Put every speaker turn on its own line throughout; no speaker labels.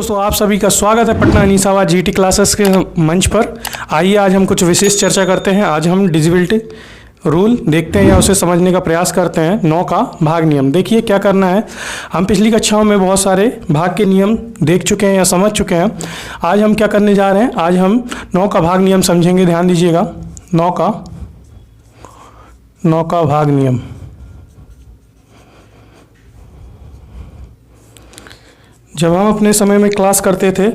दोस्तों, आप सभी का स्वागत है पटना निसावा जीटी क्लासेस के मंच पर। आइए आज हम कुछ विशेष चर्चा करते हैं। आज हम डिविजिबिलिटी रूल देखते हैं या उसे समझने का प्रयास करते हैं। 9 का भाग नियम। देखिए क्या करना है। हम पिछली कक्षाओं में बहुत सारे भाग के नियम देख चुके हैं या समझ चुके हैं। आज हम क्या करने जा रहे हैं, आज हम 9 का भाग नियम समझेंगे। ध्यान दीजिएगा, 9 का भाग नियम। जब हम अपने समय में क्लास करते थे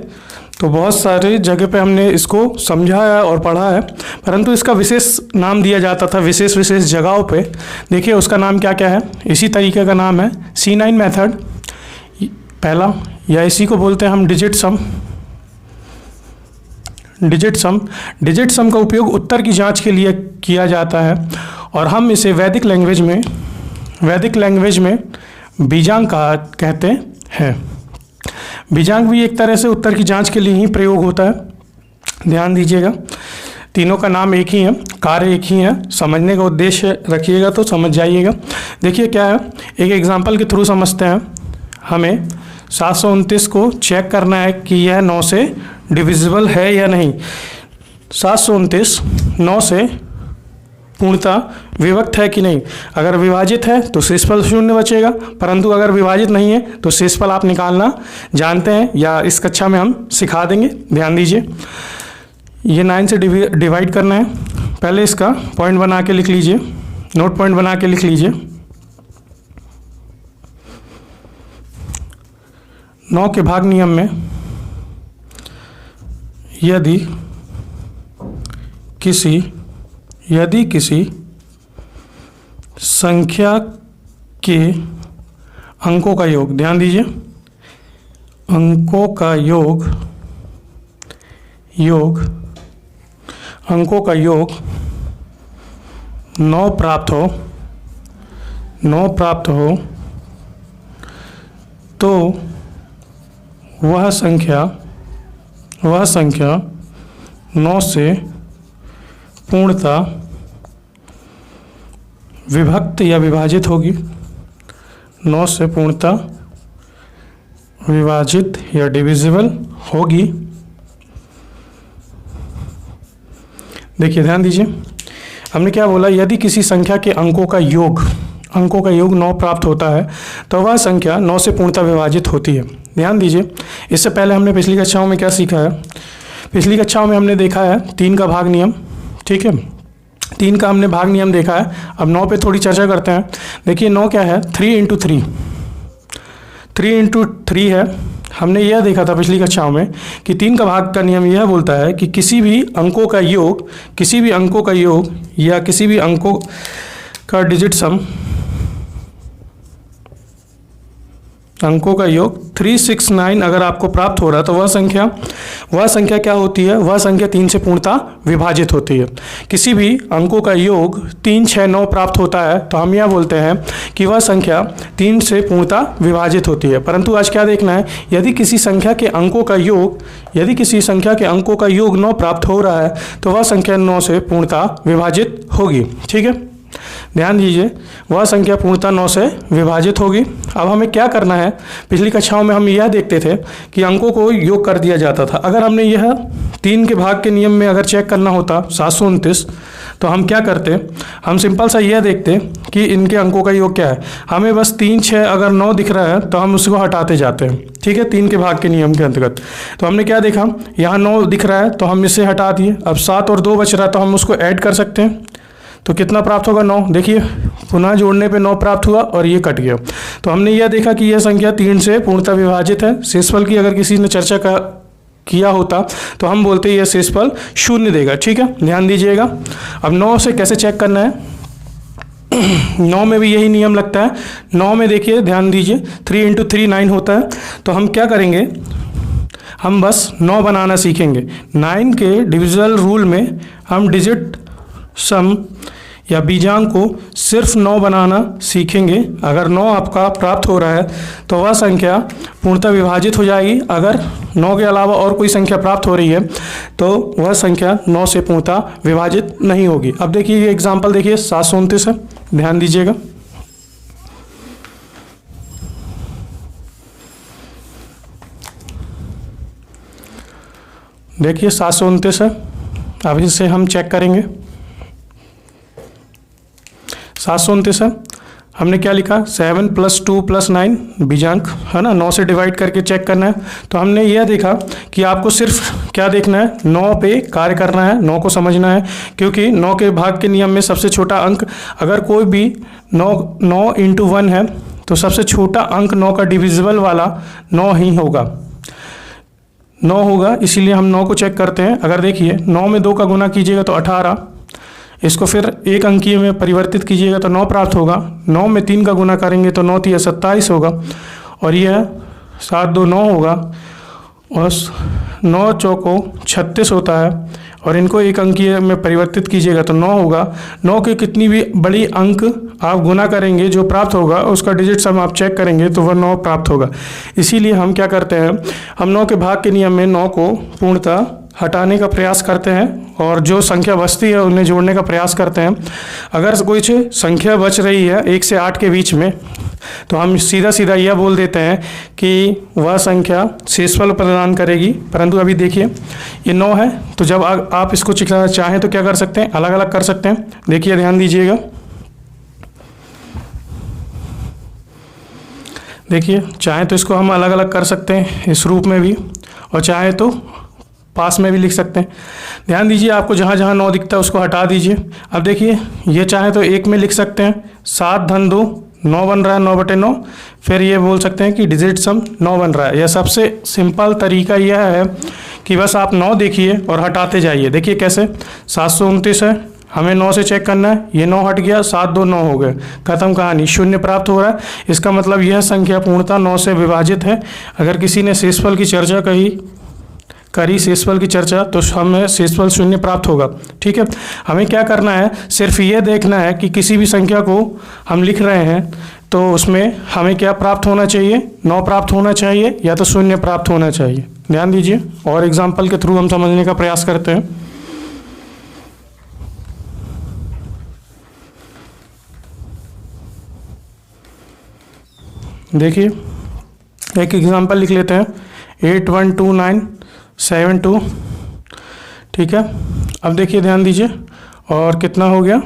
तो बहुत सारे जगह पे हमने इसको समझा है और पढ़ा है, परंतु इसका विशेष नाम दिया जाता था विशेष जगहों पे। देखिए उसका नाम क्या क्या है। इसी तरीके का नाम है C9 मेथड पहला, या इसी को बोलते हैं हम डिजिट सम। डिजिट सम का उपयोग उत्तर की जांच के लिए किया जाता है और हम इसे वैदिक लैंग्वेज में बीजांग कहते हैं। बीजांग भी एक तरह से उत्तर की जांच के लिए ही प्रयोग होता है। ध्यान दीजिएगा, तीनों का नाम एक ही है, कार्य एक ही है। समझने का उद्देश्य रखिएगा तो समझ जाइएगा। देखिए क्या है, एक एग्जांपल के थ्रू समझते हैं। हमें 729 को चेक करना है कि यह 9 से डिविजिबल है या नहीं। 729 9 से पूर्णतः विभक्त है कि नहीं। अगर विभाजित है तो शेषफल 0 बचेगा, परंतु अगर विभाजित नहीं है तो शेषफल आप निकालना जानते हैं या इस कक्षा में हम सिखा देंगे। ध्यान दीजिए, ये 9 से डिवाइड करना है। पहले इसका पॉइंट बना के लिख लीजिए, नोट पॉइंट बना के लिख लीजिए। 9 के भाग नियम में यदि किसी संख्या के अंकों का योग, ध्यान दीजिए, अंकों का योग 9 प्राप्त हो तो वह संख्या 9 से पूर्णतः विभक्त या विभाजित होगी। 9 से पूर्णतः विभाजित या डिविजिबल होगी। देखिए ध्यान दीजिए, हमने क्या बोला, यदि किसी संख्या के अंकों का योग 9 प्राप्त होता है तो वह संख्या 9 से पूर्णतः विभाजित होती है। ध्यान दीजिए, इससे पहले हमने पिछली कक्षाओं में क्या सीखा है। पिछली कक्षाओं में हमने देखा है 3 का भाग नियम। ठीक है, 3 का हमने भाग नियम देखा है। अब 9 पे थोड़ी चर्चा करते हैं। देखिए 9 क्या है, 3 इंटू 3 है। हमने यह देखा था पिछली कक्षाओं में कि 3 का भाग का नियम यह बोलता है कि किसी भी अंकों का योग या किसी भी अंकों का डिजिट सम, अंकों का योग 369 अगर आपको प्राप्त हो रहा है तो वह संख्या क्या होती है, वह संख्या 3 से पूर्णतः विभाजित होती है। किसी भी अंकों का योग 3, 6, 9 प्राप्त होता है तो हम यह बोलते हैं कि वह संख्या 3 से पूर्णतः विभाजित होती है। परंतु आज क्या देखना है, यदि किसी संख्या के अंकों का योग 9 प्राप्त हो रहा है तो वह संख्या 9 से पूर्णतः विभाजित होगी। ठीक है, ध्यान दीजिए, वह संख्या पूर्णतः 9 से विभाजित होगी। अब हमें क्या करना है, पिछली कक्षाओं में हम यह देखते थे कि अंकों को योग कर दिया जाता था। अगर हमने यह 3 के भाग के नियम में अगर चेक करना होता 729, तो हम क्या करते, हम सिंपल सा यह देखते कि इनके अंकों का योग क्या है। हमें बस 3, 6 अगर 9 दिख रहा है तो हम उसको हटाते जाते हैं। ठीक है, 3 के भाग के नियम के अंतर्गत तो हमने क्या देखा, यहाँ 9 दिख रहा है तो हम इसे हटा दिए। अब 7 और 2 बच रहा है तो हम उसको ऐड कर सकते हैं। तो कितना प्राप्त होगा, 9। देखिए पुनः जोड़ने पे 9 प्राप्त हुआ और ये कट गया। तो हमने यह देखा कि यह संख्या 3 से पूर्णतः विभाजित है। शेषफल की अगर किसी ने चर्चा किया होता तो हम बोलते यह शेषफल 0 देगा। ठीक है, ध्यान दीजिएगा। अब 9 से कैसे चेक करना है, 9 में भी यही नियम लगता है। 9 में देखिए, ध्यान दीजिए, 3 इंटू 3 9 होता है। तो हम क्या करेंगे, हम बस 9 बनाना सीखेंगे। 9 के डिविजिबल रूल में हम डिजिट सम या बीजांग को सिर्फ 9 बनाना सीखेंगे। अगर 9 आपका प्राप्त हो रहा है तो वह संख्या पूर्णतः विभाजित हो जाएगी। अगर 9 के अलावा और कोई संख्या प्राप्त हो रही है तो वह संख्या 9 से पूर्णतः विभाजित नहीं होगी। अब देखिए ये एग्जाम्पल देखिए 729 है, ध्यान दीजिएगा। देखिए 729 है। अब इसे हम चेक करेंगे। 729 है, हमने क्या लिखा 7 + 2 + 9 बीजांक है ना, 9 से डिवाइड करके चेक करना है। तो हमने यह देखा कि आपको सिर्फ क्या देखना है, 9 पे कार्य करना है, 9 को समझना है, क्योंकि 9 के भाग के नियम में सबसे छोटा अंक, अगर कोई भी 9 × 1 है तो सबसे छोटा अंक 9 का डिविजिबल वाला 9 ही होगा, 9 होगा। इसीलिए हम 9 को चेक करते हैं। अगर देखिए 9 में 2 का गुना कीजिएगा तो 18, इसको फिर एक अंकीय में परिवर्तित कीजिएगा तो 9 प्राप्त होगा। 9 में 3 का गुना करेंगे तो 9 × 3 = 27 होगा, और यह 7 × 2 = 9 होगा, और 9 × 4 = 36 होता है, और इनको एक अंकीय में परिवर्तित कीजिएगा तो 9 होगा। 9 के कितनी भी बड़ी अंक आप गुना करेंगे, जो प्राप्त होगा उसका डिजिट सम आप चेक करेंगे तो वह 9 प्राप्त होगा। इसीलिए हम क्या करते हैं, हम 9 के भाग के नियम में 9 को पूर्णतः हटाने का प्रयास करते हैं, और जो संख्या बचती है उन्हें जोड़ने का प्रयास करते हैं। अगर कोई संख्या बच रही है 1 से 8 के बीच में, तो हम सीधा सीधा यह बोल देते हैं कि वह संख्या शेषफल प्रदान करेगी। परंतु अभी देखिए ये 9 है, तो जब आप इसको चाहें तो क्या कर सकते हैं, अलग अलग कर सकते हैं। देखिए ध्यान दीजिएगा, देखिए चाहे तो इसको हम अलग अलग कर सकते हैं इस रूप में भी, और चाहे तो पास में भी लिख सकते हैं। ध्यान दीजिए, आपको जहाँ जहाँ 9 दिखता है उसको हटा दीजिए। अब देखिए ये चाहे तो 1 में लिख सकते हैं, 7 × 2 = 9 बन रहा है, 9/9। फिर ये बोल सकते हैं कि डिजिट सम 9 बन रहा है। यह सबसे सिंपल तरीका यह है कि बस आप 9 देखिए और हटाते जाइए। देखिए कैसे, 729 है, हमें 9 से चेक करना है, ये 9 हट गया, 7 × 2 = 9 हो गए, खत्म कहानी, 0 प्राप्त हो रहा है। इसका मतलब यह संख्या पूर्णतः 9 से विभाजित है। अगर किसी ने शेषफल की चर्चा करी शेषफल की चर्चा, तो हमें शेषफल 0 प्राप्त होगा। ठीक है, हमें क्या करना है, सिर्फ ये देखना है कि किसी भी संख्या को हम लिख रहे हैं तो उसमें हमें क्या प्राप्त होना चाहिए, 9 प्राप्त होना चाहिए या तो 0 प्राप्त होना चाहिए। ध्यान दीजिए, और एग्जाम्पल के थ्रू हम समझने का प्रयास करते हैं। देखिए एक एग्जाम्पल लिख लेते हैं, 812972। ठीक है, अब देखिए ध्यान दीजिए, और कितना हो गया,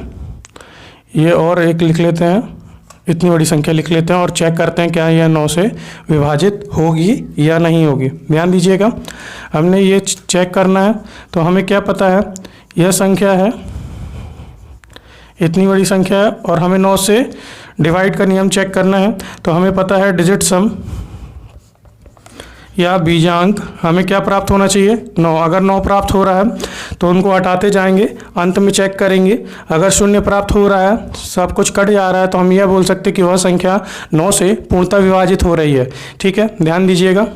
ये और एक लिख लेते हैं, इतनी बड़ी संख्या लिख लेते हैं और चेक करते हैं क्या यह 9 से विभाजित होगी या नहीं होगी। ध्यान दीजिएगा, हमने ये चेक करना है, तो हमें क्या पता है, यह संख्या है, इतनी बड़ी संख्या है, और हमें 9 से डिवाइड का नियम चेक करना है। तो हमें पता है डिजिट सम या बीजांक हमें क्या प्राप्त होना चाहिए, 9। अगर 9 प्राप्त हो रहा है तो उनको हटाते जाएंगे, अंत में चेक करेंगे। अगर 0 प्राप्त हो रहा है, सब कुछ कट जा रहा है, तो हम यह बोल सकते हैं कि वह संख्या 9 से पूर्णतः विभाजित हो रही है। ठीक है, ध्यान दीजिएगा,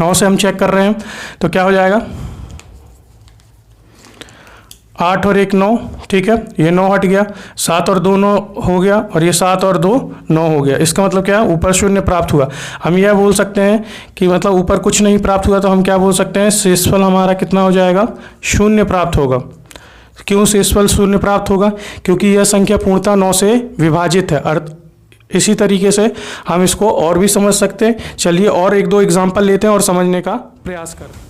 9 से हम चेक कर रहे हैं तो क्या हो जाएगा, 8 और 1 9। ठीक है, ये 9 हट गया, 7 और 2 9 हो गया, और ये 7 और 2 9 हो गया। इसका मतलब क्या है, ऊपर 0 प्राप्त हुआ। हम यह बोल सकते हैं कि मतलब ऊपर कुछ नहीं प्राप्त हुआ, तो हम क्या बोल सकते हैं, शेषफल हमारा कितना हो जाएगा, 0 प्राप्त होगा। क्यों शेषफल 0 प्राप्त होगा, क्योंकि यह संख्या पूर्णतः 9 से विभाजित है। इसी तरीके से हम इसको और भी समझ सकते हैं। चलिए और 1-2 एग्जाम्पल लेते हैं और समझने का प्रयास करते हैं।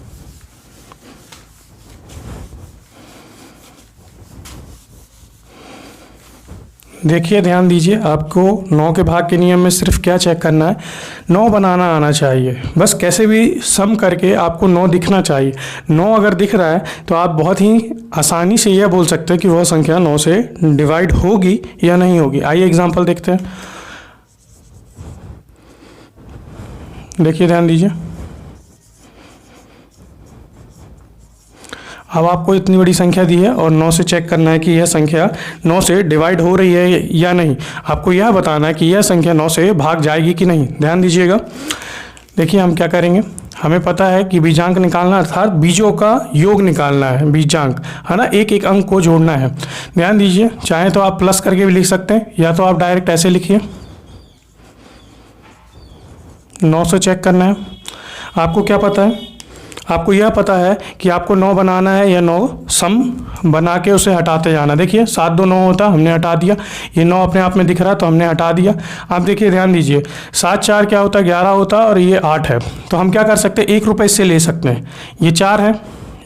देखिए ध्यान दीजिए, आपको 9 के भाग के नियम में सिर्फ क्या चेक करना है, 9 बनाना आना चाहिए। बस कैसे भी सम करके आपको 9 दिखना चाहिए। 9 अगर दिख रहा है तो आप बहुत ही आसानी से यह बोल सकते हैं कि वह संख्या 9 से डिवाइड होगी या नहीं होगी। आइए एग्जांपल देखते हैं। देखिए ध्यान दीजिए, अब आपको इतनी बड़ी संख्या दी है और 9 से चेक करना है कि यह संख्या 9 से डिवाइड हो रही है या नहीं। आपको यह बताना है कि यह संख्या 9 से भाग जाएगी कि नहीं। ध्यान दीजिएगा, देखिए हम क्या करेंगे, हमें पता है कि बीजांक निकालना अर्थात बीजों का योग निकालना है, बीजांक है ना, एक एक अंक को जोड़ना है। ध्यान दीजिए, चाहे तो आप प्लस करके भी लिख सकते हैं या तो आप डायरेक्ट ऐसे लिखिए। 9 से चेक करना है, आपको क्या पता है, आपको यह पता है कि आपको 9 बनाना है या 9 सम बना के उसे हटाते जाना। देखिए 7 2 9 होता, हमने हटा दिया, ये 9 अपने आप में दिख रहा है तो हमने हटा दिया। आप देखिए ध्यान दीजिए, 7 4 क्या होता है, 11 होता है, और ये 8 है। तो हम क्या कर सकते हैं, 1 रुपये इससे ले सकते हैं। ये 4 है,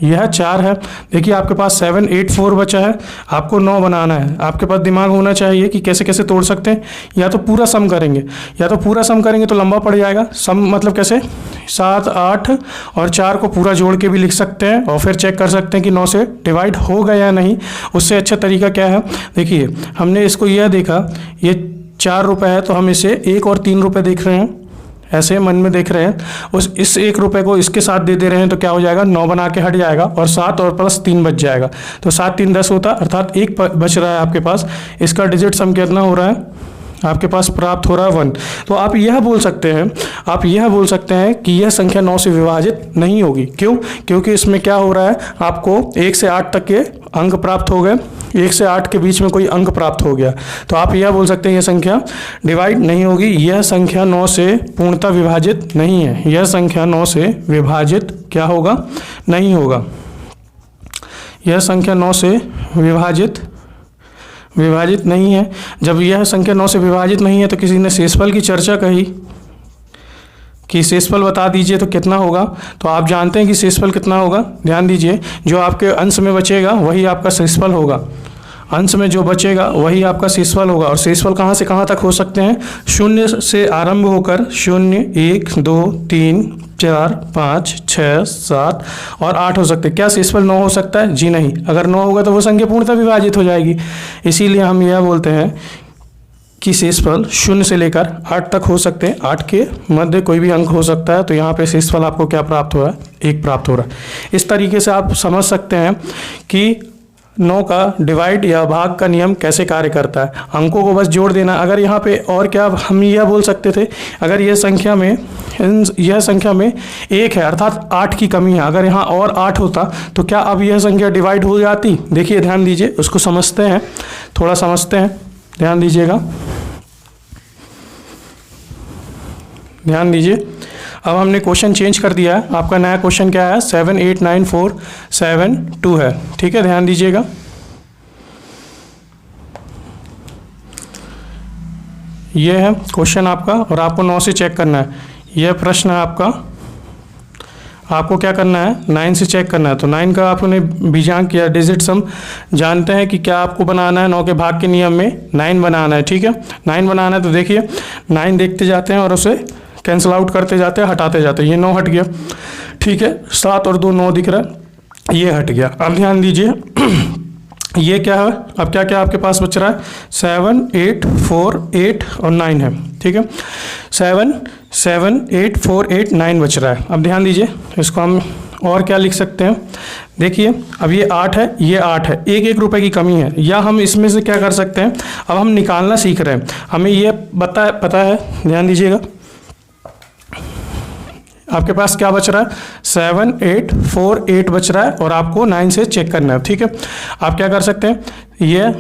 यह 4 है। देखिए आपके पास 7 8 4 बचा है, आपको 9 बनाना है। आपके पास दिमाग होना चाहिए कि कैसे कैसे तोड़ सकते हैं। या तो पूरा सम करेंगे, या तो पूरा सम करेंगे तो लंबा पड़ जाएगा। सम मतलब कैसे, 7 8 और 4 को पूरा जोड़ के भी लिख सकते हैं और फिर चेक कर सकते हैं कि 9 से डिवाइड होगा या नहीं। उससे अच्छा तरीका क्या है, देखिए हमने इसको यह देखा, ये 4 रुपये है तो हम इसे 1 और 3 रुपये देख रहे हैं, ऐसे मन में देख रहे हैं। इस 1 रुपये को इसके साथ दे रहे हैं तो क्या हो जाएगा, 9 बना के हट जाएगा और 7 और प्लस 3 बच जाएगा। तो 7 3 10 होता, अर्थात 1 बच रहा है आपके पास। इसका डिजिट सम कितना हो रहा है, आपके पास प्राप्त हो रहा है 1। तो आप यह बोल सकते हैं कि यह संख्या 9 से विभाजित नहीं होगी। क्यों? क्योंकि इसमें क्या हो रहा है, आपको 1 से 8 तक के अंक प्राप्त हो गए, 1 से 8 के बीच में कोई अंक प्राप्त हो गया, तो आप यह बोल सकते हैं यह संख्या डिवाइड नहीं होगी। यह संख्या 9 से पूर्णतः विभाजित नहीं है। यह संख्या 9 से विभाजित क्या होगा, नहीं होगा। यह संख्या 9 से विभाजित नहीं है। जब यह संख्या 9 से विभाजित नहीं है तो किसी ने शेषफल की चर्चा कही कि शेषफल बता दीजिए तो कितना होगा। तो आप जानते हैं कि शेषफल कितना होगा, ध्यान दीजिए, जो आपके अंश में बचेगा वही आपका शेषफल होगा। अंश में जो बचेगा वही आपका शेषफल होगा। और शेषफल कहाँ से कहाँ तक हो सकते हैं, 0 से आरंभ होकर 0 1 2 3 4 5 6 7 और 8 हो सकते हैं। क्या शेषफल 9 हो सकता है? जी नहीं। अगर 9 होगा तो वो संख्या पूर्णतः विभाजित हो जाएगी। इसीलिए हम यह बोलते हैं कि शेषफल 0 से लेकर 8 तक हो सकते हैं। 8 के मध्य कोई भी अंक हो सकता है। तो यहाँ पे शेषफल आपको क्या प्राप्त हो रहा है, 1 प्राप्त हो रहा है। इस तरीके से आप समझ सकते हैं कि 9 का डिवाइड या भाग का नियम कैसे कार्य करता है। अंकों को बस जोड़ देना। अगर यहाँ पे और क्या हम यह बोल सकते थे, अगर यह संख्या में 1 है अर्थात 8 की कमी है, अगर यहाँ और 8 होता तो क्या अब यह संख्या डिवाइड हो जाती? देखिए ध्यान दीजिए, उसको समझते हैं, थोड़ा समझते हैं, ध्यान दीजिएगा, ध्यान दीजिए। अब हमने क्वेश्चन चेंज कर दिया है। आपका नया क्वेश्चन क्या है, 7 8 9 4 7 2 है। ठीक है, ध्यान दीजिएगा। ये है क्वेश्चन आपका और आपको 9 से चेक करना है। यह प्रश्न है आपका, आपको क्या करना है, 9 से चेक करना है। तो 9 का आपने बीजांक या डिजिट सम जानते हैं कि क्या आपको बनाना है, 9 के भाग के नियम में 9 बनाना है। ठीक है, 9 बनाना है। तो देखिए 9 देखते जाते हैं और उसे कैंसिल आउट करते जाते हैं, हटाते जाते हैं। ये 9 हट गया। ठीक है, 7 और 2 9 दिख रहा है, ये हट गया। अब ध्यान दीजिए ये क्या है, अब क्या क्या आपके पास बच रहा है, 7 8 4 8 और 9 है। ठीक है, 7 7 8 4 8 9 बच रहा है। अब ध्यान दीजिए, इसको हम और क्या लिख सकते हैं, देखिए अब ये 8 है, ये 8 है, 1 रुपए की कमी है। या हम इसमें से क्या कर सकते हैं, अब हम निकालना सीख रहे हैं, हमें ये पता है, ध्यान दीजिएगा, आपके पास क्या बच रहा है, 7 8 4 8 बच रहा है और आपको 9 से चेक करना है। ठीक है, आप क्या कर सकते हैं, ये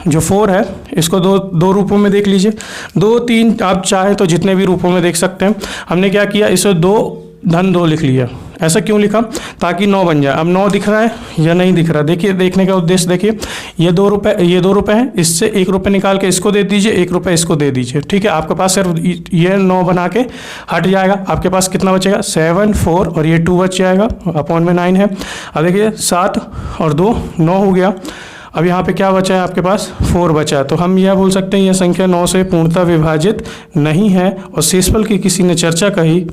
जो 4 है इसको दो रूपों में देख लीजिए, 2 3 आप चाहे तो जितने भी रूपों में देख सकते हैं। हमने क्या किया, इसे 2 धन 2 लिख लिया। ऐसा क्यों लिखा, ताकि 9 बन जाए। अब 9 दिख रहा है या नहीं दिख रहा, देखिए, देखने का उद्देश्य देखिए, ये 2 रुपये हैं, इससे 1 रुपये निकाल के इसको दे दीजिए, 1 रुपये इसको दे दीजिए। ठीक है, आपके पास सिर्फ ये 9 बना के हट जाएगा। आपके पास कितना बचेगा, 7 4 और ये 2 बच जाएगा, अपॉन में 9 है। अब देखिए 7 और 2 9 हो गया। अब यहाँ पे क्या बचा है, आपके पास 4 बचा है। तो हम यह बोल सकते हैं यह संख्या 9 से पूर्णतः विभाजित नहीं है। और शेषफल की किसी ने चर्चा कही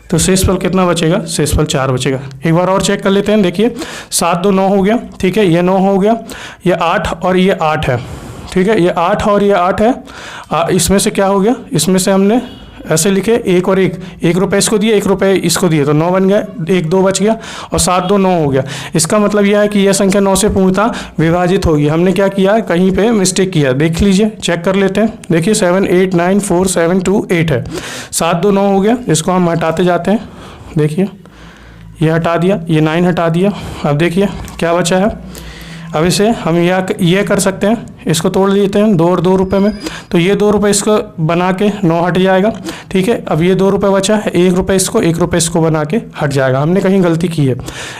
तो शेषफल कितना बचेगा, शेषफल 4 बचेगा। एक बार और चेक कर लेते हैं, देखिए 7 2 9 हो गया। ठीक है, ये 9 हो गया, ये 8 और ये 8 है। ठीक है, ये 8 और ये 8 है। इसमें से क्या हो गया, इसमें से हमने ऐसे लिखे 1 और 1 रुपये इसको दिए, 1 रुपये इसको दिए, तो 9 बन गया, 1 2 बच गया और 7 2 9 हो गया। इसका मतलब यह है कि यह संख्या 9 से पूर्णतः विभाजित होगी। हमने क्या किया, कहीं पे मिस्टेक किया, देख लीजिए, चेक कर लेते हैं। देखिए 7 8 9 4 7 2 8 है, 7 2 9 हो गया। इसको हम हटाते जाते हैं, देखिए ये हटा दिया, ये 9 हटा दिया। अब देखिए क्या बचा है। अब इसे हम यह कर सकते हैं, इसको तोड़ लेते हैं 2 और 2 रुपये में, तो ये 2 रुपये इसको बना के 9 हट जाएगा। ठीक है, अब ये 2 रुपये बचा है, 1 रुपये इसको 1 रुपये इसको बना के हट जाएगा। हमने कहीं गलती की है,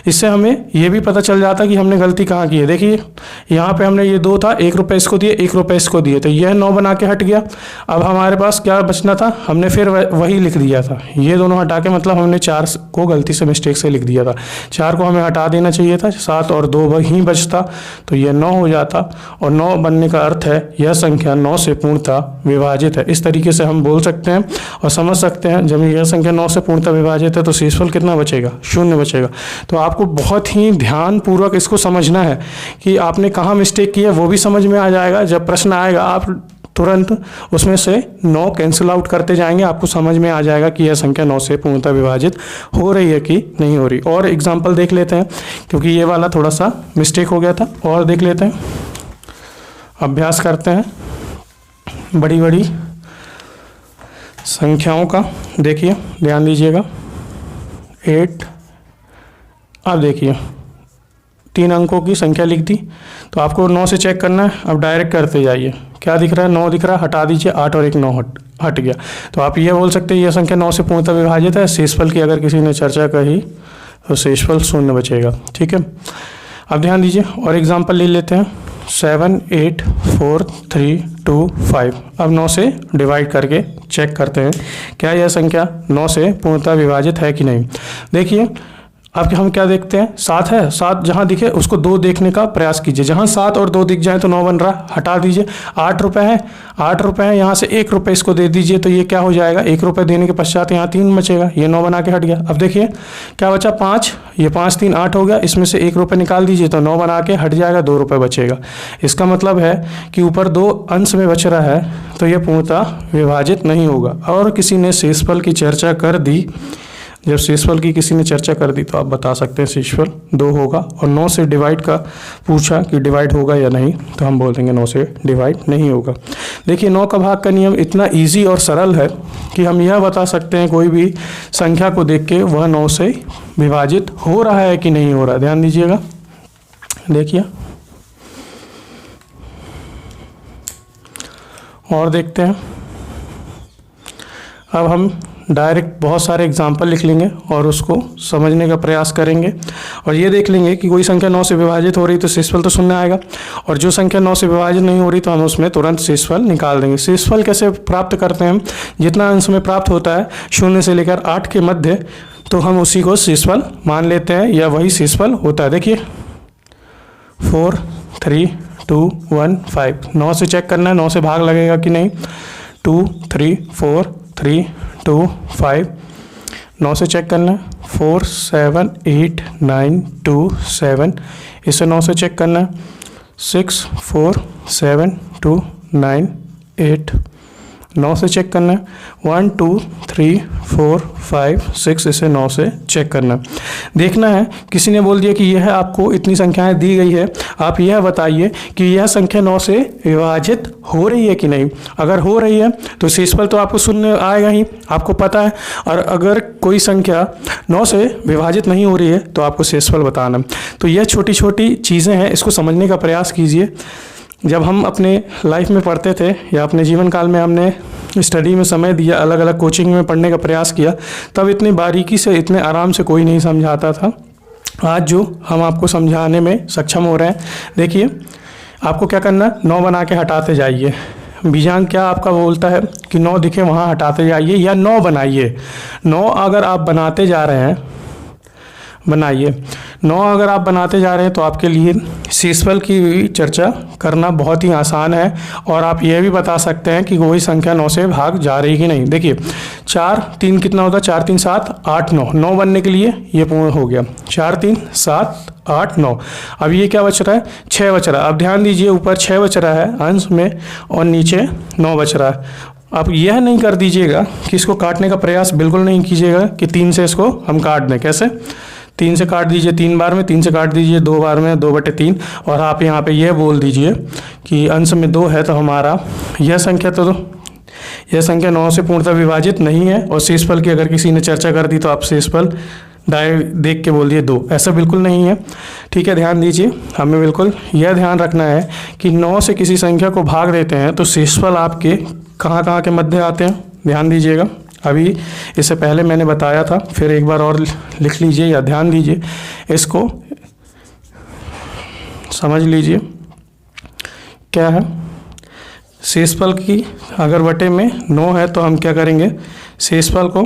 इससे हमें ये भी पता चल जाता कि हमने गलती कहाँ की है। देखिए यहाँ पे हमने ये 2 था, 1 रुपये इसको दिए, 1 रुपये इसको दिए, तो यह 9 बना के हट गया। अब हमारे पास क्या बचना था, हमने फिर वही लिख दिया था, ये दोनों हटा के, मतलब हमने 4 को गलती से मिस्टेक से लिख दिया था। 4 को हमें हटा देना चाहिए था, 7 और 2 ही बचता, तो यह 9 हो जाता। और 9 बनने का अर्थ है यह संख्या 9 से पूर्णतः विभाजित है। इस तरीके से हम बोल सकते हैं और समझ सकते हैं, जब यह संख्या 9 से पूर्णतः विभाजित है तो शेषफल कितना बचेगा, 0 बचेगा। तो आपको बहुत ही ध्यानपूर्वक इसको समझना है कि आपने कहाँ मिस्टेक की है, वो भी समझ में आ जाएगा। जब प्रश्न आएगा आप तुरंत उसमें से 9 कैंसिल आउट करते जाएंगे, आपको समझ में आ जाएगा कि यह संख्या 9 से पूर्णतः विभाजित हो रही है कि नहीं हो रही। और एग्जाम्पल देख लेते हैं, क्योंकि ये वाला थोड़ा सा मिस्टेक हो गया था। और देख लेते हैं, अभ्यास करते हैं बड़ी बड़ी संख्याओं का। देखिए ध्यान दीजिएगा, 8, अब देखिए 3 अंकों की संख्या लिख दी, तो आपको 9 से चेक करना है। अब डायरेक्ट करते जाइए, क्या दिख रहा है, 9 दिख रहा है, हटा दीजिए, 8 और 1 9 हट गया। तो आप ये बोल सकते हैं यह संख्या 9 से पूर्णतः विभाजित है। शेषफल की अगर किसी ने चर्चा कही तो शेषफल 0 बचेगा। ठीक है, अब ध्यान दीजिए और एग्जाम्पल ले लेते हैं, 7 8 4 3 2 5। अब 9 से डिवाइड करके चेक करते हैं क्या यह संख्या 9 से पूर्णतः विभाजित है कि नहीं। देखिए अब हम क्या देखते हैं, 7 है, 7 जहाँ दिखे उसको 2 देखने का प्रयास कीजिए। जहाँ 7 और 2 दिख जाए तो 9 बन रहा, हटा दीजिए। 8 रुपये है, 8 रुपये है, यहाँ से 1 रुपये इसको दे दीजिए, तो ये क्या हो जाएगा, 1 रुपये देने के पश्चात यहाँ 3 बचेगा, ये 9 बना के हट गया। अब देखिए क्या बचा, 5, ये 5 3 8 हो गया, इसमें से 1 रुपये निकाल दीजिए तो 9 बना के हट जाएगा, 2 रुपये बचेगा। इसका मतलब है कि ऊपर 2 अंश में बच रहा है, तो यह पूर्णतः विभाजित नहीं होगा। और किसी ने शेषफल की चर्चा कर दी, जब शेषफल की किसी ने चर्चा कर दी तो आप बता सकते हैं शेषफल 2 होगा। और 9 से डिवाइड का पूछा कि डिवाइड होगा या नहीं, तो हम बोल देंगे 9 से डिवाइड नहीं होगा। देखिए 9 का भाग का नियम इतना इजी और सरल है कि हम यह बता सकते हैं कोई भी संख्या को देख के वह 9 से विभाजित हो रहा है कि नहीं हो रहा है। ध्यान दीजिएगा, देखिए और देखते हैं। अब हम डायरेक्ट बहुत सारे एग्जाम्पल लिख लेंगे और उसको समझने का प्रयास करेंगे, और ये देख लेंगे कि कोई संख्या 9 से विभाजित हो रही तो शेषफल तो 0 आएगा, और जो संख्या 9 से विभाजित नहीं हो रही तो हम उसमें तुरंत शेषफल निकाल देंगे। शेषफल कैसे प्राप्त करते हैं हम, जितना अंश में प्राप्त होता है 0 से लेकर 8 के मध्य, तो हम उसी को शेषफल मान लेते हैं या वही शेषफल होता है। देखिए 4 3 2 1 5, 9 से चेक करना है 9 से भाग लगेगा कि नहीं, 2 3 4 3 2 5, 9 से चेक करना है, 4 7 8 9 2 7, इसे 9 से चेक करना है, 6 4 7 2 9 8, 9 से चेक करना है, 1 2 3 4 5 6, इसे 9 से चेक करना है। देखना है किसी ने बोल दिया कि यह आपको इतनी संख्याएं दी गई है, आप यह बताइए कि यह संख्या 9 से विभाजित हो रही है कि नहीं। अगर हो रही है तो शेषफल तो आपको 0 आएगा ही, आपको पता है। और अगर कोई संख्या 9 से विभाजित नहीं हो रही है तो आपको शेषफल बताना। तो यह छोटी छोटी चीज़ें हैं, इसको समझने का प्रयास कीजिए। जब हम अपने लाइफ में पढ़ते थे या अपने जीवन काल में हमने स्टडी में समय दिया, अलग अलग कोचिंग में पढ़ने का प्रयास किया, तब इतनी बारीकी से इतने आराम से कोई नहीं समझाता था। आज जो हम आपको समझाने में सक्षम हो रहे हैं, देखिए आपको क्या करना, 9 बना के हटाते जाइए। बीजांग क्या आपका बोलता है कि 9 दिखे वहाँ हटाते जाइए या 9 बनाइए। 9 अगर आप बनाते जा रहे हैं, बनाइए 9 अगर आप बनाते जा रहे हैं तो आपके लिए शेषफल की चर्चा करना बहुत ही आसान है। और आप यह भी बता सकते हैं कि कोई संख्या 9 से भाग जा रही कि नहीं। देखिए 4 3 कितना होता है, 4 3 7 8 9, 9 बनने के लिए ये पूर्ण हो गया, 4 3 7 8 9। अब ये क्या बच रहा है, 6 बच रहा है। अब ध्यान दीजिए ऊपर 6 बच रहा है अंश में और नीचे 9 बच रहा है। आप यह नहीं कर दीजिएगा कि इसको काटने का प्रयास बिल्कुल नहीं कीजिएगा कि 3 से इसको हम काट दें। कैसे, 3 से काट दीजिए 3 बार में, 3 से काट दीजिए 2 बार में, 2/3। और आप यहाँ पे यह बोल दीजिए कि अंश में 2 है तो हमारा यह संख्या यह संख्या 9 से पूर्णतः विभाजित नहीं है। और शेषफल की अगर किसी ने चर्चा कर दी तो आप शेषफल डायरेक्ट देख के बोल दिए 2, ऐसा बिल्कुल नहीं है। ठीक है, ध्यान दीजिए, हमें बिल्कुल यह ध्यान रखना है कि 9 से किसी संख्या को भाग देते हैं तो शेषफल आपके कहाँ कहाँ के मध्य आते हैं, ध्यान दीजिएगा। अभी इससे पहले मैंने बताया था, फिर एक बार और लिख लीजिए या ध्यान दीजिए, इसको समझ लीजिए। क्या है, शेषफल की अगर बटे में 9 है तो हम क्या करेंगे, शेषफल को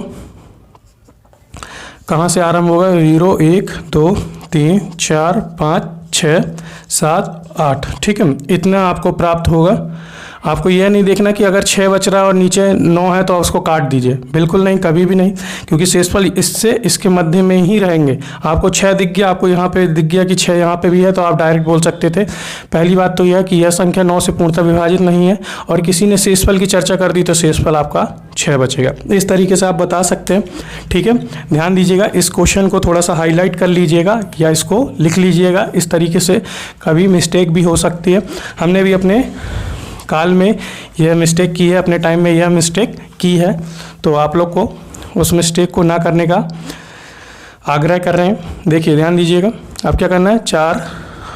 कहाँ से आरंभ होगा, 0 1 2 3 4 5 6 7 8, ठीक है, इतना आपको प्राप्त होगा। आपको यह नहीं देखना कि अगर 6 बच रहा है और नीचे 9 है तो उसको काट दीजिए, बिल्कुल नहीं, कभी भी नहीं, क्योंकि शेषफल इससे इसके मध्य में ही रहेंगे। आपको 6 दिख गया, आपको यहाँ पे दिख गया कि 6 यहाँ पे भी है, तो आप डायरेक्ट बोल सकते थे। पहली बात तो यह है कि यह संख्या 9 से पूर्णतः विभाजित नहीं है, और किसी ने शेषफल की चर्चा कर दी तो शेषफल आपका 6 बचेगा। इस तरीके से आप बता सकते हैं। ठीक है, ध्यान दीजिएगा, इस क्वेश्चन को थोड़ा सा हाईलाइट कर लीजिएगा या इसको लिख लीजिएगा, इस तरीके से कभी मिस्टेक भी हो सकती है। हमने भी अपने काल में यह मिस्टेक की है, अपने टाइम में यह मिस्टेक की है, तो आप लोग को उस मिस्टेक को ना करने का आग्रह कर रहे हैं। देखिए, ध्यान दीजिएगा, अब क्या करना है, 4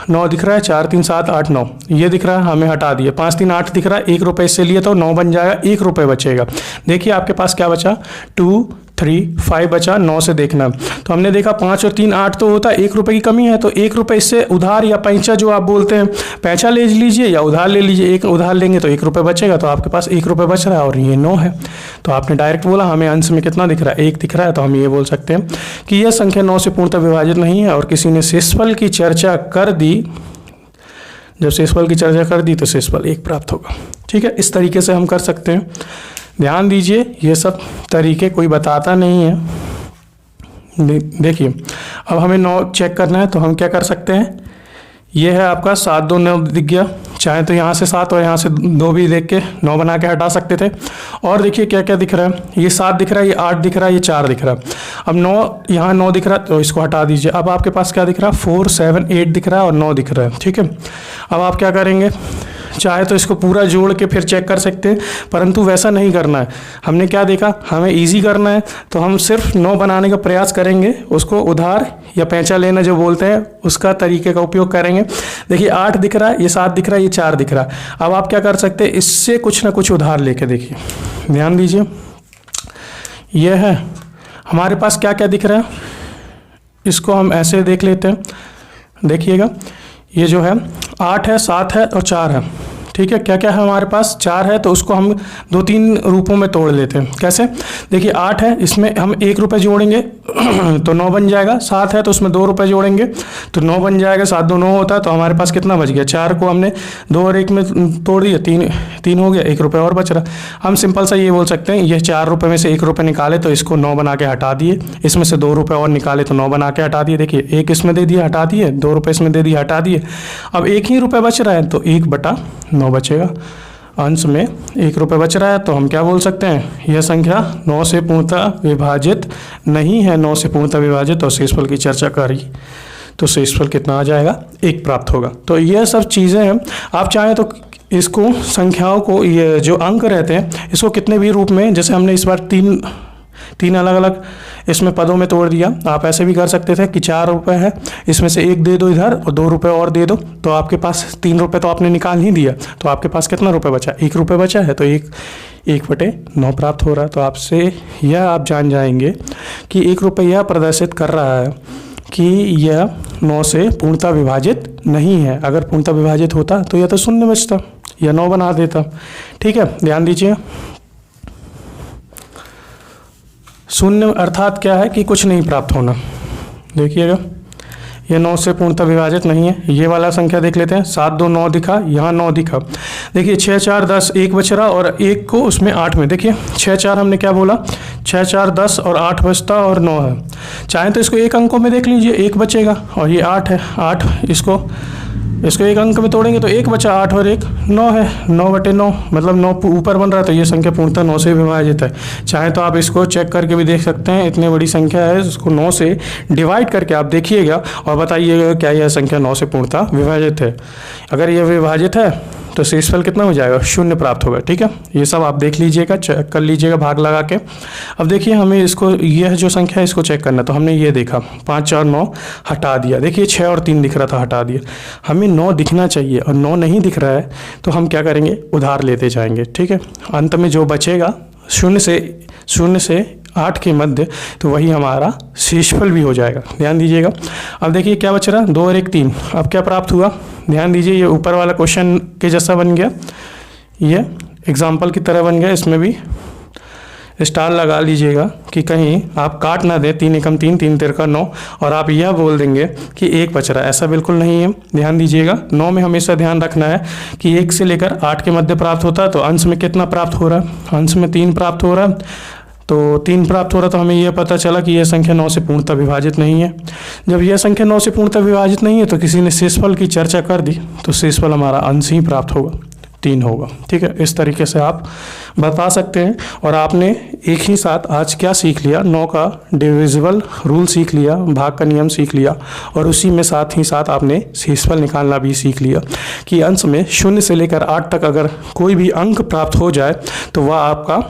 9 दिख रहा है, 4 3 7 8 9 ये दिख रहा है, हमें हटा दिए। 5 3 8 दिख रहा है, 1 रुपये इससे लिए तो 9 बन जाएगा, 1 रुपये बचेगा। देखिए आपके पास क्या बचा, 2 3 5 बचा, 9 से देखना। तो हमने देखा 5 और 3 8 तो होता है, 1 रुपये की कमी है, तो 1 रुपये इससे उधार या पैंचा जो आप बोलते हैं, पैंचा ले लीजिए या उधार ले लीजिए। एक उधार लेंगे तो 1 रुपये बचेगा, तो आपके पास 1 रुपये बच रहा है और ये 9 है। तो आपने डायरेक्ट बोला, हमें अंश में कितना दिख रहा है, 1 दिख रहा है, तो हम ये बोल सकते हैं कि यह संख्या 9 से पूर्णतः विभाजित नहीं है। और किसी ने शेषफल की चर्चा कर दी, जब शेषफल की चर्चा कर दी तो शेषफल 1 प्राप्त होगा। ठीक है, इस तरीके से हम कर सकते हैं। ध्यान दीजिए, ये सब तरीके कोई बताता नहीं है। देखिए, अब हमें 9 चेक करना है, तो हम क्या कर सकते हैं, ये है आपका 7 2 9 दिख गया, चाहे तो यहाँ से 7 और यहाँ से 2 भी देख के 9 बना के हटा सकते थे। और देखिए क्या क्या दिख रहा है, ये 7 दिख रहा है, ये 8 दिख रहा है, ये 4 दिख रहा है। अब 9, यहाँ 9 दिख रहा है तो इसको हटा दीजिए। अब आपके पास क्या दिख रहा है, 4 7 8 दिख रहा है और 9 दिख रहा है। ठीक है, अब आप क्या करेंगे, चाहे तो इसको पूरा जोड़ के फिर चेक कर सकते हैं, परंतु वैसा नहीं करना है। हमने क्या देखा, हमें इजी करना है, तो हम सिर्फ 9 बनाने का प्रयास करेंगे, उसको उधार या पैंचा लेना जो बोलते हैं उसका तरीके का उपयोग करेंगे। देखिए 8 दिख रहा है, ये 7 दिख रहा है, ये 4 दिख रहा है। अब आप क्या कर सकते हैं, इससे कुछ ना कुछ उधार लेके देखिए, ध्यान दीजिए, यह है हमारे पास क्या क्या दिख रहा है, इसको हम ऐसे देख लेते हैं। देखिएगा, ये जो है 8 है, 7 है और 4 है। ठीक है, क्या क्या है हमारे पास, 4 है, तो उसको हम 2-3 रूपों में तोड़ लेते हैं। कैसे, देखिए 8 है, इसमें हम 1 रुपये जोड़ेंगे तो 9 बन जाएगा। 7 है तो उसमें 2 रुपये जोड़ेंगे तो 9 बन जाएगा। 7 2 9 होता है, तो हमारे पास कितना बच गया, 4 को हमने 2 और 1 में तोड़ दिया, 3 हो गया, 1 रुपये और बच रहा। हम सिंपल सा ये बोल सकते हैं, ये 4 रुपये में से 1 रुपये निकाले तो इसको 9 बना के हटा दिए, इसमें से 2 रुपये और निकाले तो 9 बना के हटा दिए। देखिए 1 इसमें दे दिया, हटा दिए, 2 रुपये इसमें दे दिए, हटा दिए। अब 1 ही रुपये बच रहा है, तो 1/9 बचेगा। अंश में 1 रुपये बच रहा है, तो हम क्या बोल सकते हैं, यह संख्या 9 से पूर्णतः विभाजित नहीं है। 9 से पूर्णतः विभाजित और शेषफल की चर्चा करी तो शेषफल कितना आ जाएगा, 1 प्राप्त होगा। तो यह सब चीज़ें हैं। आप चाहें तो इसको संख्याओं को, ये जो अंक रहते हैं, इसको कितने भी रूप में, जैसे हमने इस बार तीन अलग अलग इसमें पदों में तोड़ दिया, आप ऐसे भी कर सकते थे कि 4 रुपये है, इसमें से 1 दे दो इधर और 2 रुपये और दे दो, तो आपके पास 3 रुपये तो आपने निकाल ही दिया, तो आपके पास कितना रुपये बचा, 1 रुपये बचा है, तो 1/9 प्राप्त हो रहा है। तो आपसे यह आप जान जाएंगे कि 1 रुपये यह प्रदर्शित कर रहा है कि यह 9 से पूर्णतः विभाजित नहीं है। अगर पूर्णतः विभाजित होता तो यह तो 0 बचता, यह 9 बना देता। ठीक है, ध्यान दीजिए, 0 अर्थात क्या है कि कुछ नहीं प्राप्त होना। देखिएगा, ये 9 से पूर्णतः विभाजित नहीं है। ये वाला संख्या देख लेते हैं, 7 2 9 दिखा, यहाँ 9 दिखा। देखिए 6 4 10, 1 बच रहा और 1 को उसमें 8 में, देखिए 6 4 हमने क्या बोला, 6 4 10 और 8 बचता और 9 है। चाहे तो इसको 1 अंकों में देख लीजिए, 1 बचेगा और ये 8 है, 8 इसको 1 अंक में तोड़ेंगे तो 1 बचा, 8 और 1 9 है, 9/9 मतलब 9 ऊपर बन रहा है, तो ये संख्या पूर्णतः 9 से विभाजित है। चाहे तो आप इसको चेक करके भी देख सकते हैं, इतनी बड़ी संख्या है, इसको 9 से डिवाइड करके आप देखिएगा और बताइएगा क्या यह संख्या 9 से पूर्णतः विभाजित है। अगर यह विभाजित है तो शेषफल कितना हो जाएगा, 0 प्राप्त होगा। ठीक है, ये सब आप देख लीजिएगा, चेक कर लीजिएगा भाग लगा के। अब देखिए हमें इसको, यह जो संख्या है इसको चेक करना, तो हमने ये देखा 5 4 9 हटा दिया। देखिए 6 और 3 दिख रहा था, हटा दिया। हमें 9 दिखना चाहिए और 9 नहीं दिख रहा है, तो हम क्या करेंगे, उधार लेते जाएंगे। ठीक है, अंत में जो बचेगा 0 से 8 के मध्य, तो वही हमारा शेषफल भी हो जाएगा। ध्यान दीजिएगा। अब देखिए क्या बच रहा, 2 और 1 3। अब क्या प्राप्त हुआ, ध्यान दीजिए, ये ऊपर वाला क्वेश्चन के जैसा बन गया, ये एग्जाम्पल की तरह बन गया। इसमें भी स्टार लगा लीजिएगा कि कहीं आप काट ना दें। 3 एकम 3, 3 तिरका 9, और आप यह बोल देंगे कि 1 बच रहा है, ऐसा बिल्कुल नहीं है। ध्यान दीजिएगा, 9 में हमेशा ध्यान रखना है कि 1 से लेकर 8 के मध्य प्राप्त होता है, तो अंश में कितना प्राप्त हो रहा है, अंश में 3 प्राप्त हो रहा है। तो 3 प्राप्त हो रहा, तो हमें यह पता चला कि यह संख्या 9 से पूर्णतः विभाजित नहीं है। जब यह संख्या 9 से पूर्णतः विभाजित नहीं है, तो किसी ने शेषफल की चर्चा कर दी, तो शेषफल हमारा अंश ही प्राप्त होगा, 3 होगा। ठीक है, इस तरीके से आप बता सकते हैं। और आपने एक ही साथ आज क्या सीख लिया, 9 का डिविजिबल रूल सीख लिया, भाग का नियम सीख लिया, और उसी में साथ ही साथ आपने शेषफल निकालना भी सीख लिया कि अंश में 0 से लेकर 8 तक अगर कोई भी अंक प्राप्त हो जाए तो वह आपका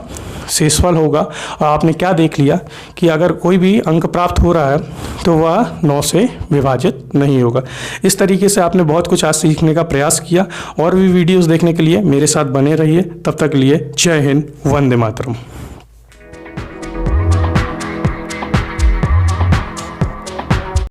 शेषफल होगा। और आपने क्या देख लिया कि अगर कोई भी अंक प्राप्त हो रहा है तो वह 9 से विभाजित नहीं होगा। इस तरीके से आपने बहुत कुछ आज सीखने का प्रयास किया। और भी वीडियोस देखने के लिए मेरे साथ बने रहिए। तब तक के लिए जय हिंद, वंदे मातरम।